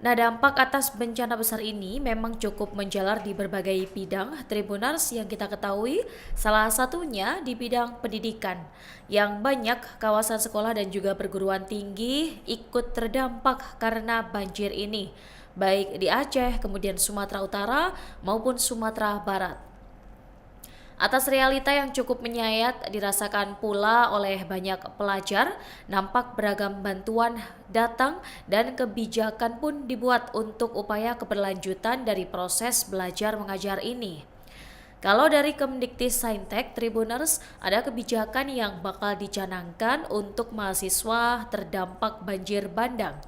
Nah, dampak atas bencana besar ini memang cukup menjalar di berbagai bidang Tribuners yang kita ketahui, salah satunya di bidang pendidikan, yang banyak kawasan sekolah dan juga perguruan tinggi ikut terdampak karena banjir ini, baik di Aceh, kemudian Sumatera Utara maupun Sumatera Barat. Atas realita yang cukup menyayat dirasakan pula oleh banyak pelajar, nampak beragam bantuan datang dan kebijakan pun dibuat untuk upaya keberlanjutan dari proses belajar mengajar ini. Kalau dari Kemdikbudristek Tribuners, ada kebijakan yang bakal dicanangkan untuk mahasiswa terdampak banjir bandang.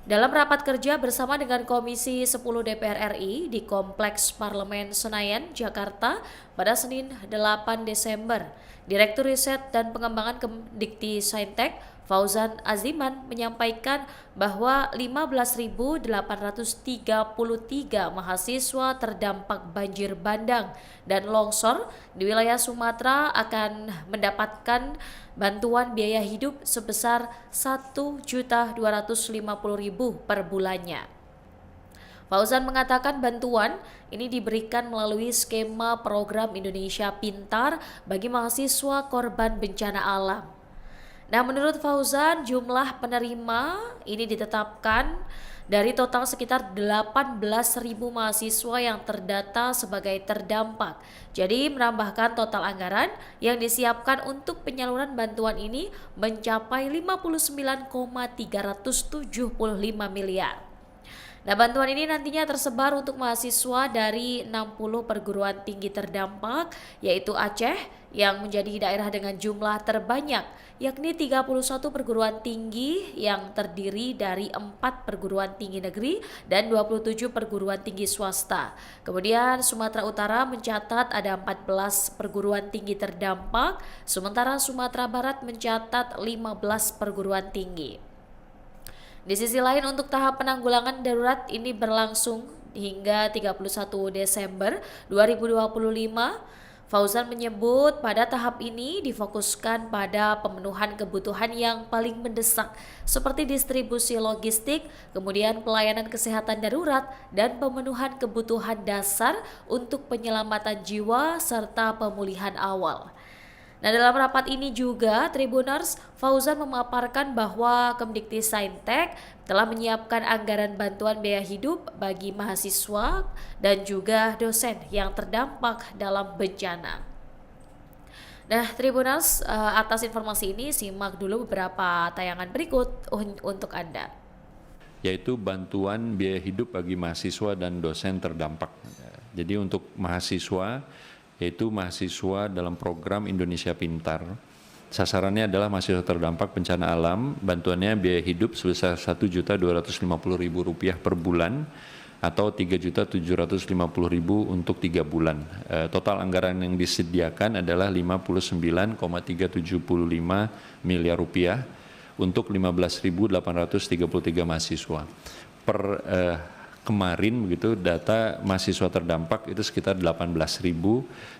Dalam rapat kerja bersama dengan Komisi 10 DPR RI di Kompleks Parlemen Senayan, Jakarta pada Senin 8 Desember, Direktur Riset dan Pengembangan Kemdikbudristek Fauzan Aziman menyampaikan bahwa 15.833 mahasiswa terdampak banjir bandang dan longsor di wilayah Sumatera akan mendapatkan bantuan biaya hidup sebesar Rp1.250.000 per bulannya. Fauzan mengatakan bantuan ini diberikan melalui skema program Indonesia Pintar bagi mahasiswa korban bencana alam. Nah, menurut Fauzan, jumlah penerima ini ditetapkan dari total sekitar 18.000 mahasiswa yang terdata sebagai terdampak. Jadi menambahkan total anggaran yang disiapkan untuk penyaluran bantuan ini mencapai 59,375 miliar. Nah, bantuan ini nantinya tersebar untuk mahasiswa dari 60 perguruan tinggi terdampak, yaitu Aceh yang menjadi daerah dengan jumlah terbanyak, yakni 31 perguruan tinggi yang terdiri dari 4 perguruan tinggi negeri dan 27 perguruan tinggi swasta. Kemudian Sumatera Utara mencatat ada 14 perguruan tinggi terdampak, sementara Sumatera Barat mencatat 15 perguruan tinggi. Di sisi lain, untuk tahap penanggulangan darurat ini berlangsung hingga 31 Desember 2025. Fauzan menyebut pada tahap ini difokuskan pada pemenuhan kebutuhan yang paling mendesak seperti distribusi logistik, kemudian pelayanan kesehatan darurat, dan pemenuhan kebutuhan dasar untuk penyelamatan jiwa serta pemulihan awal. Nah, dalam rapat ini juga Tribuners, Fauzan memaparkan bahwa Kemdikbudristek telah menyiapkan anggaran bantuan biaya hidup bagi mahasiswa dan juga dosen yang terdampak dalam bencana. Nah, Tribuners, atas informasi ini simak dulu beberapa tayangan berikut untuk Anda. Yaitu bantuan biaya hidup bagi mahasiswa dan dosen terdampak. Jadi untuk mahasiswa, yaitu mahasiswa dalam program Indonesia Pintar. Sasarannya adalah mahasiswa terdampak bencana alam, bantuannya biaya hidup sebesar Rp1.250.000 per bulan atau Rp3.750.000 untuk 3 bulan. Total anggaran yang disediakan adalah Rp59,375 miliar untuk 15.833 mahasiswa. Per kemarin begitu data mahasiswa terdampak itu sekitar 18.000,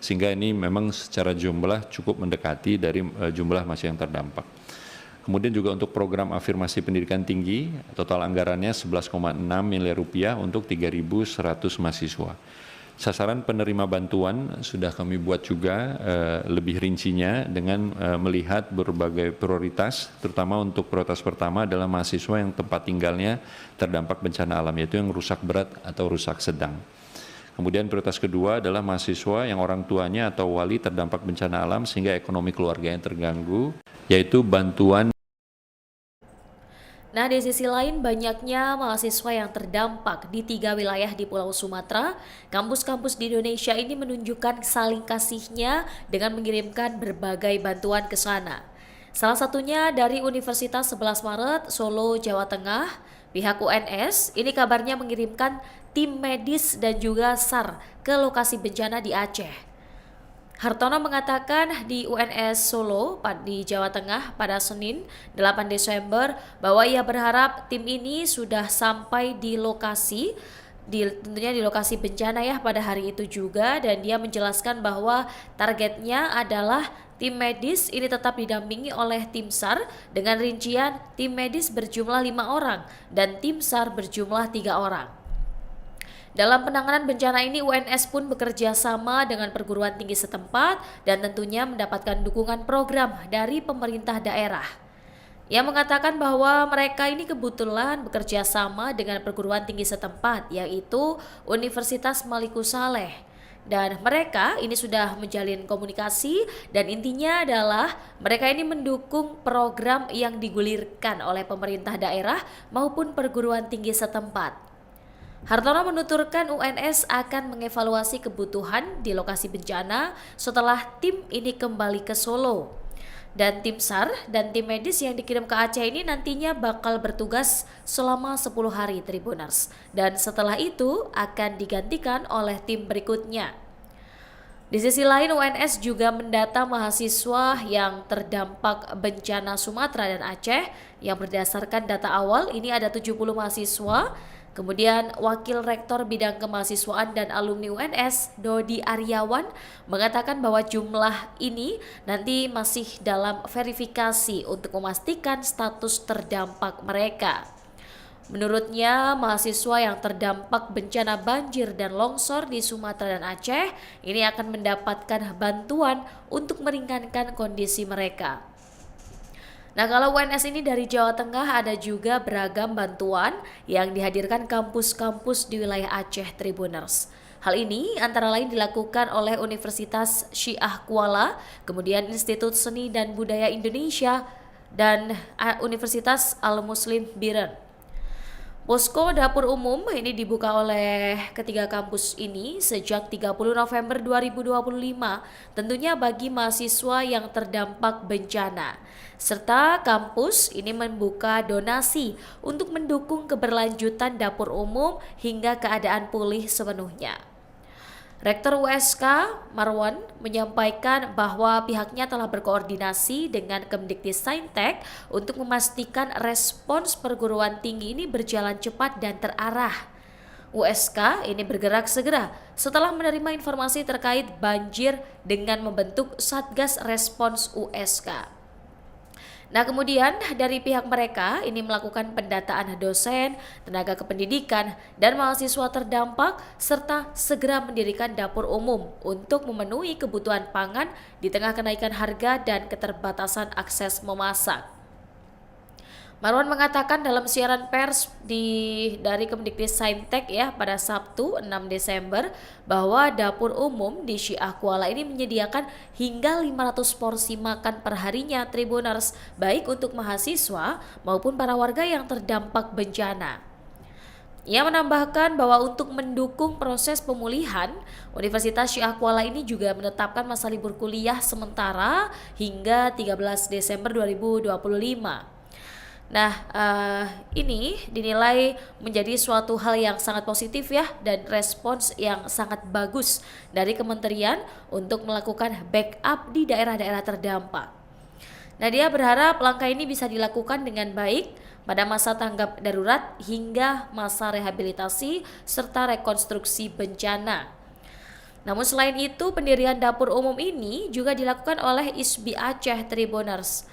sehingga ini memang secara jumlah cukup mendekati dari jumlah mahasiswa yang terdampak. Kemudian juga untuk program afirmasi pendidikan tinggi, total anggarannya Rp11,6 miliar untuk 3.100 mahasiswa. Sasaran penerima bantuan sudah kami buat juga lebih rincinya dengan melihat berbagai prioritas, terutama untuk prioritas pertama adalah mahasiswa yang tempat tinggalnya terdampak bencana alam, yaitu yang rusak berat atau rusak sedang. Kemudian prioritas kedua adalah mahasiswa yang orang tuanya atau wali terdampak bencana alam sehingga ekonomi keluarganya terganggu, yaitu bantuan. Nah, di sisi lain banyaknya mahasiswa yang terdampak di 3 wilayah di Pulau Sumatera. Kampus-kampus di Indonesia ini menunjukkan saling kasihnya dengan mengirimkan berbagai bantuan ke sana. Salah satunya dari Universitas 11 Maret, Solo, Jawa Tengah. Pihak UNS ini kabarnya mengirimkan tim medis dan juga SAR ke lokasi bencana di Aceh. Hartono mengatakan di UNS Solo di Jawa Tengah pada Senin 8 Desember bahwa ia berharap tim ini sudah sampai di lokasi tentunya di lokasi bencana ya pada hari itu juga, dan dia menjelaskan bahwa targetnya adalah tim medis ini tetap didampingi oleh tim SAR dengan rincian tim medis berjumlah 5 orang dan tim SAR berjumlah 3 orang. Dalam penanganan bencana ini UNS pun bekerja sama dengan perguruan tinggi setempat dan tentunya mendapatkan dukungan program dari pemerintah daerah. Ia mengatakan bahwa mereka ini kebetulan bekerja sama dengan perguruan tinggi setempat, yaitu Universitas Maliku Saleh. Dan mereka ini sudah menjalin komunikasi dan intinya adalah mereka ini mendukung program yang digulirkan oleh pemerintah daerah maupun perguruan tinggi setempat. Hartono menuturkan UNS akan mengevaluasi kebutuhan di lokasi bencana setelah tim ini kembali ke Solo. Dan tim SAR dan tim medis yang dikirim ke Aceh ini nantinya bakal bertugas selama 10 hari Tribuners. Dan setelah itu akan digantikan oleh tim berikutnya. Di sisi lain UNS juga mendata mahasiswa yang terdampak bencana Sumatera dan Aceh yang berdasarkan data awal ini ada 70 mahasiswa. Kemudian Wakil Rektor Bidang Kemahasiswaan dan Alumni UNS, Dodi Aryawan, mengatakan bahwa jumlah ini nanti masih dalam verifikasi untuk memastikan status terdampak mereka. Menurutnya, mahasiswa yang terdampak bencana banjir dan longsor di Sumatera dan Aceh ini akan mendapatkan bantuan untuk meringankan kondisi mereka. Nah, kalau UNS ini dari Jawa Tengah ada juga beragam bantuan yang dihadirkan kampus-kampus di wilayah Aceh Tribuners. Hal ini antara lain dilakukan oleh Universitas Syiah Kuala, kemudian Institut Seni dan Budaya Indonesia, dan Universitas Al-Muslim Biren. Posko dapur umum ini dibuka oleh ketiga kampus ini sejak 30 November 2025, tentunya bagi mahasiswa yang terdampak bencana. Serta kampus ini membuka donasi untuk mendukung keberlanjutan dapur umum hingga keadaan pulih sepenuhnya. Rektor USK Marwan menyampaikan bahwa pihaknya telah berkoordinasi dengan Kemdikbudristek untuk memastikan respons perguruan tinggi ini berjalan cepat dan terarah. USK ini bergerak segera setelah menerima informasi terkait banjir dengan membentuk Satgas Respons USK. Nah, kemudian dari pihak mereka ini melakukan pendataan dosen, tenaga kependidikan, dan mahasiswa terdampak serta segera mendirikan dapur umum untuk memenuhi kebutuhan pangan di tengah kenaikan harga dan keterbatasan akses memasak. Marwan mengatakan dalam siaran pers dari Kemdikbudristek ya pada Sabtu 6 Desember bahwa dapur umum di Syiah Kuala ini menyediakan hingga 500 porsi makan perharinya Tribuners, baik untuk mahasiswa maupun para warga yang terdampak bencana. Ia menambahkan bahwa untuk mendukung proses pemulihan, Universitas Syiah Kuala ini juga menetapkan masa libur kuliah sementara hingga 13 Desember 2025. Nah, ini dinilai menjadi suatu hal yang sangat positif ya dan respons yang sangat bagus dari kementerian untuk melakukan backup di daerah-daerah terdampak. Nah, dia berharap langkah ini bisa dilakukan dengan baik pada masa tanggap darurat hingga masa rehabilitasi serta rekonstruksi bencana. Namun selain itu, pendirian dapur umum ini juga dilakukan oleh ISBI Aceh Tribuners.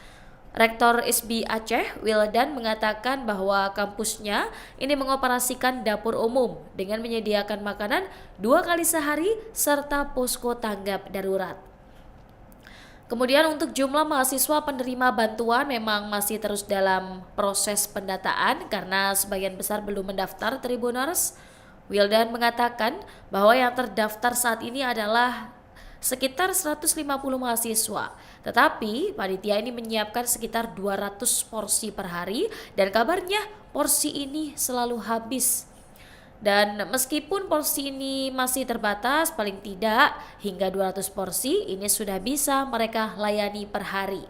Rektor ISBI Aceh, Wildan, mengatakan bahwa kampusnya ini mengoperasikan dapur umum dengan menyediakan makanan 2 kali sehari serta posko tanggap darurat. Kemudian untuk jumlah mahasiswa penerima bantuan memang masih terus dalam proses pendataan karena sebagian besar belum mendaftar Tribuners. Wildan mengatakan bahwa yang terdaftar saat ini adalah sekitar 150 mahasiswa. Tetapi panitia ini menyiapkan sekitar 200 porsi per hari dan kabarnya porsi ini selalu habis. Dan meskipun porsi ini masih terbatas, paling tidak hingga 200 porsi ini sudah bisa mereka layani per hari.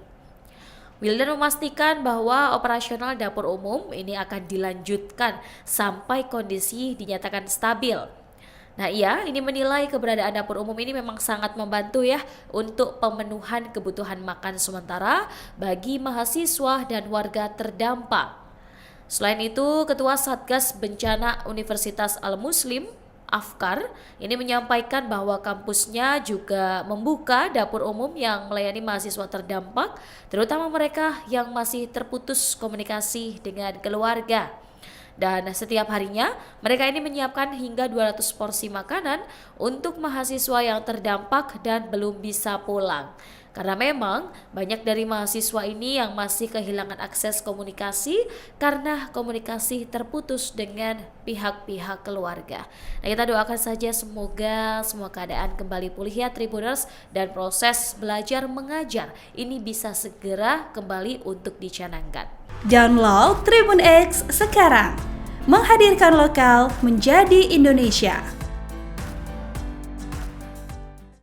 Wildan memastikan bahwa operasional dapur umum ini akan dilanjutkan sampai kondisi dinyatakan stabil. Nah, ini menilai keberadaan dapur umum ini memang sangat membantu ya untuk pemenuhan kebutuhan makan sementara bagi mahasiswa dan warga terdampak. Selain itu, Ketua Satgas Bencana Universitas Al-Muslim, Afkar, ini menyampaikan bahwa kampusnya juga membuka dapur umum yang melayani mahasiswa terdampak, terutama mereka yang masih terputus komunikasi dengan keluarga. Dan setiap harinya, mereka ini menyiapkan hingga 200 porsi makanan untuk mahasiswa yang terdampak dan belum bisa pulang. Karena memang banyak dari mahasiswa ini yang masih kehilangan akses komunikasi karena komunikasi terputus dengan pihak-pihak keluarga. Nah, kita doakan saja semoga semua keadaan kembali pulih ya Tribuners, dan proses belajar mengajar ini bisa segera kembali untuk dicanangkan. Download Tribun X sekarang, menghadirkan lokal menjadi Indonesia.